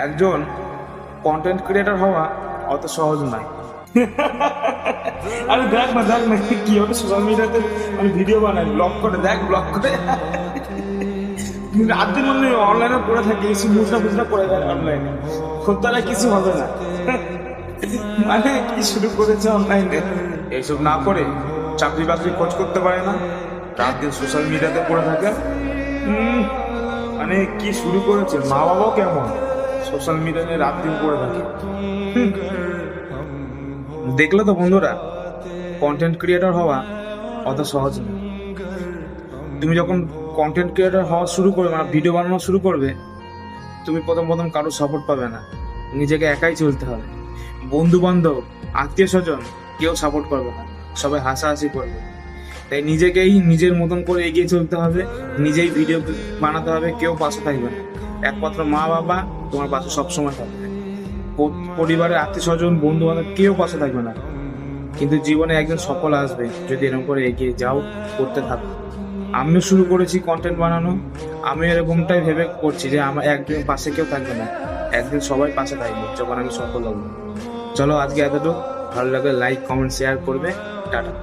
একজন content creator হওয়া অত সহজ নয়। আরে দেখ না কিভাবে সোশ্যাল মিডিয়াতে আমি ভিডিও বানাই, ব্লগ করে ব্লগ করে রাত দিন মনে অনলাইনে পড়ে থাকি, এসে মুদ্রা করে দেয় অনলাইনে, খোদ্দারা কিছু হবে না। মানে কি শুরু করেছে অনলাইনে, এইসব না করে চাকরি বাকরি খোঁজ করতে পারে না, রাত দিন সোশ্যাল মিডিয়াতে পড়ে থাকে। মানে কি শুরু করেছে, মা বাবাও কেমন সোশ্যাল মিডিয়াতে রাত দিন পড়ে থাকে। দেখলে তো বন্ধুরা, কন্টেন্ট ক্রিয়েটর হওয়া অত সহজ না। তুমি যখন কন্টেন্ট ক্রিয়েটর হওয়া শুরু করবে, মানে ভিডিও বানানো শুরু করবে, তুমি প্রথম কারোর সাপোর্ট পাবে না, নিজেকে একাই চলতে হবে। বন্ধু বান্ধব, আত্মীয় স্বজন কেউ সাপোর্ট করবে না, সবাই হাসাহাসি করবে। তাই নিজেকেই নিজের মতন করে এগিয়ে চলতে হবে, নিজেই ভিডিও বানাতে হবে, কেউ পাশে থাকবে না। একমাত্র মা বাবা তোমার পাশে সবসময় থাকবে, পরিবারের আত্মীয় স্বজন বন্ধু বান্ধব কেউ পাশে থাকবে না। কিন্তু জীবনে একদিন সফল আসবে যদি এরকম করে এগিয়ে যাও, করতে থাকো। আমিও শুরু করেছি কন্টেন্ট বানানো, আমি এরকমটাই ভেবে করছি যে আমার একদিন পাশে কেউ থাকবে না, একদিন সবাই পাশে থাকবে যখন আমি সফল হবো। চলো আজকে এতটুকু, ভালো লাগলে লাইক কমেন্ট শেয়ার করবে, টাটা।